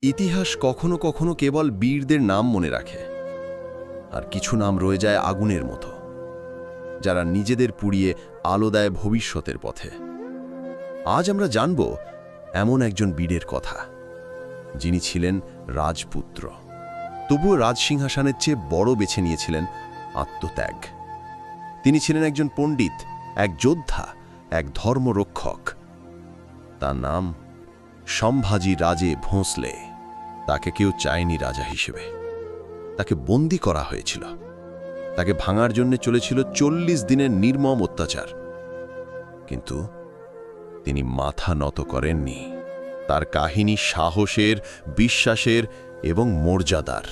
ইতিহাস কখনো কখনো কেবল বীরদের নাম মনে রাখে, আর কিছু নাম রয়ে যায় আগুনের মতো, যারা নিজেদের পুড়িয়ে আলো দেয় ভবিষ্যতের পথে। আজ আমরা জানব এমন একজন বীরের কথা, যিনি ছিলেন রাজপুত্র, তবুও রাজসিংহাসনের চেয়ে বড় বেছে নিয়েছিলেন আত্মত্যাগ। তিনি ছিলেন একজন পণ্ডিত, এক যোদ্ধা, এক ধর্মরক্ষক। তার নাম সম্ভাজি রাজে ভোঁসলে। তাকে কেউ চায়নি রাজা হিসেবে। তাকে বন্দী করা হয়েছিল। তাকে ভাঙার জন্য চলেছিল 40 দিনের নির্মম অত্যাচার। কিন্তু তিনি মাথা নত করেননি। তার কাহিনী সাহসের, বিশ্বাসের এবং মর্যাদার।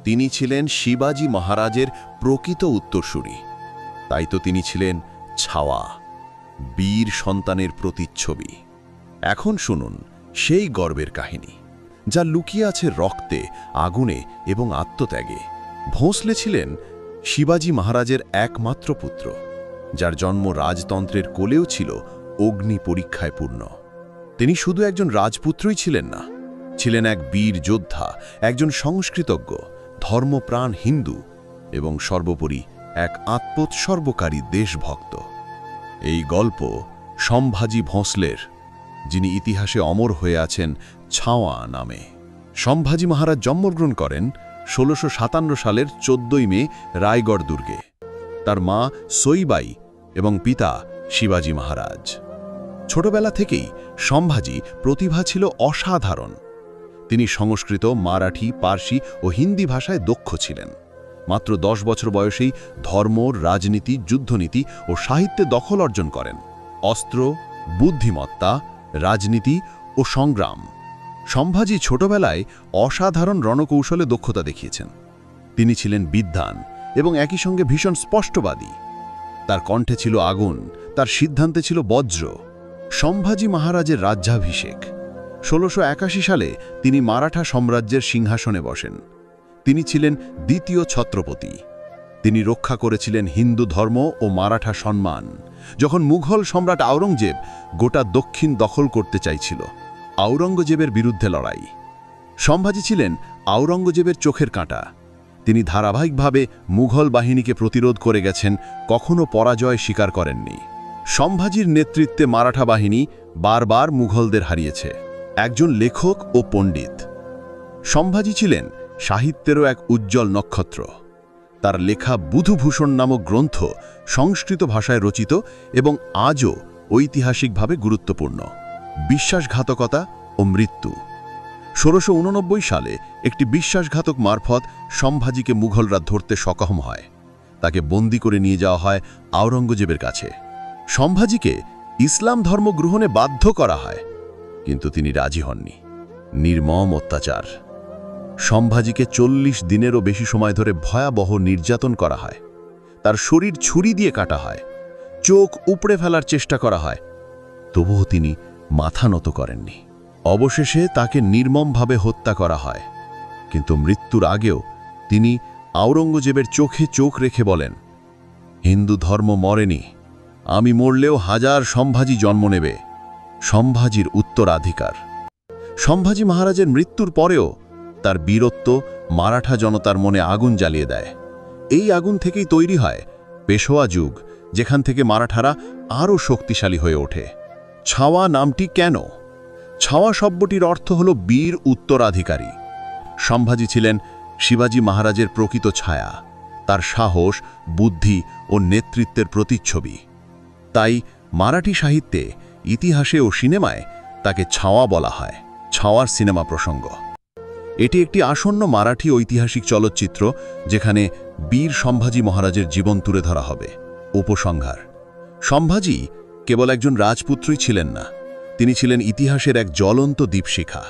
তিনি ছিলেন শিবাজি মহারাজের প্রকৃত উত্তরসূরি। তাই তো তিনি ছিলেন ছাওয়া, বীর সন্তানের প্রতিচ্ছবি। এখন শুনুন সেই গর্বের কাহিনী, যা লুকিয়ে আছে রক্তে, আগুনে এবং আত্মত্যাগে। ভোঁসলে ছিলেন শিবাজি মহারাজের একমাত্র পুত্র, যার জন্ম রাজতন্ত্রের কোলেও ছিল অগ্নি পরীক্ষায় পূর্ণ। তিনি শুধু একজন রাজপুত্রই ছিলেন না, ছিলেন এক বীর যোদ্ধা, একজন সংস্কৃতজ্ঞ, ধর্মপ্রাণ হিন্দু এবং সর্বোপরি এক আত্মোৎসর্গকারী দেশভক্ত। এই গল্প সম্ভাজি ভোঁসলের, যিনি ইতিহাসে অমর হয়ে আছেন ছাওয়া নামে। সম্ভাজি মহারাজ জন্মগ্রহণ করেন 1657 সালের 14 মে রায়গড় দুর্গে। তার মা সইবাই এবং পিতা শিবাজি মহারাজ। ছোটবেলা থেকেই সম্ভাজি প্রতিভা ছিল অসাধারণ। তিনি সংস্কৃত, মারাঠি, পার্সি ও হিন্দি ভাষায় দক্ষ ছিলেন। মাত্র 10 বছর বয়সেই ধর্ম, রাজনীতি, যুদ্ধনীতি ও সাহিত্যে দখল অর্জন করেন। অস্ত্র, বুদ্ধিমত্তা, রাজনীতি ও সংগ্রাম। সম্ভাজি ছোটবেলায় অসাধারণ রণকৌশলে দক্ষতা দেখিয়েছেন। তিনি ছিলেন বিদ্বান এবং একই সঙ্গে ভীষণ স্পষ্টবাদী। তার কণ্ঠে ছিল আগুন, তার সিদ্ধান্তে ছিল বজ্র। সম্ভাজি মহারাজের রাজ্যাভিষেক 1681 সালে তিনি মারাঠা সাম্রাজ্যের সিংহাসনে বসেন। তিনি ছিলেন দ্বিতীয় ছত্রপতি। তিনি রক্ষা করেছিলেন হিন্দু ধর্ম ও মারাঠা সম্মান, যখন মুঘল সম্রাট আওরঙ্গজেব গোটা দক্ষিণ দখল করতে চাইছিল। আওরঙ্গজেবের বিরুদ্ধে লড়াই। সম্ভাজি ছিলেন আওরঙ্গজেবের চোখের কাঁটা। তিনি ধারাবাহিকভাবে মুঘল বাহিনীকে প্রতিরোধ করে গেছেন, কখনো পরাজয় স্বীকার করেননি। সম্ভাজির নেতৃত্বে মারাঠা বাহিনী বারবার মুঘলদের হারিয়েছে। একজন লেখক ও পণ্ডিত, সম্ভাজি ছিলেন সাহিত্যেরও এক উজ্জ্বল নক্ষত্র। তার লেখা বুধভূষণ নামক গ্রন্থ সংস্কৃত ভাষায় রচিত এবং আজও ঐতিহাসিকভাবে গুরুত্বপূর্ণ। বিশ্বাসঘাতকতা ও মৃত্যু। 1689 সালে একটি বিশ্বাসঘাতক মারফত সম্ভাজিকে মুঘলরা ধরতে সক্ষম হয়। তাকে বন্দী করে নিয়ে যাওয়া হয় আওরঙ্গজেবের কাছে। সম্ভাজিকে ইসলাম ধর্ম গ্রহণে বাধ্য করা হয়, কিন্তু তিনি রাজি হননি। নির্মম অত্যাচার। সম্ভাজিকে 40 দিনেরও বেশি সময় ধরে ভয়াবহ নির্যাতন করা হয়। তার শরীর ছুরি দিয়ে কাটা হয়, চোখ উপড়ে ফেলার চেষ্টা করা হয়, তবুও তিনি মাথা নত করেননি। অবশেষে তাকে নির্মমভাবে হত্যা করা হয়। কিন্তু মৃত্যুর আগেও তিনি আওরঙ্গজেবের চোখে চোখ রেখে বলেন, হিন্দু ধর্ম মরেনি, আমি মরলেও হাজার সম্ভাজি জন্ম নেবে, সম্ভাজির উত্তরাধিকার। সম্ভাজি মহারাজের মৃত্যুর পরেও তার বীরত্ব মারাঠা জনতার মনে আগুন জ্বালিয়ে দেয়। এই আগুন থেকেই তৈরি হয় পেশোয়া যুগ, যেখান থেকে মারাঠারা আরও শক্তিশালী হয়ে ওঠে। ছাওয়া নামটি কেন? ছাওয়া শব্দটির অর্থ হল বীর উত্তরাধিকারী। সম্ভাজি ছিলেন শিবাজি মহারাজের প্রকৃত ছায়া, তার সাহস, বুদ্ধি ও নেতৃত্বের প্রতিচ্ছবি। তাই মারাঠি সাহিত্যে, ইতিহাসে ও সিনেমায় তাকে ছাওয়া বলা হয়। ছাওয়ার সিনেমা প্রসঙ্গ। এটি একটি আসন্ন মারাঠি ঐতিহাসিক চলচ্চিত্র, যেখানে বীর সম্ভাজি মহারাজের জীবন তুলে ধরা হবে। উপসংহার: সম্ভাজি কেবল একজন রাজপুত্রই ছিলেন না, তিনি ছিলেন ইতিহাসের এক জ্বলন্ত দীপশিখা,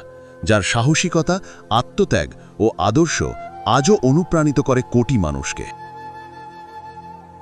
যার সাহসিকতা, আত্মত্যাগ ও আদর্শ আজও অনুপ্রাণিত করে কোটি মানুষকে।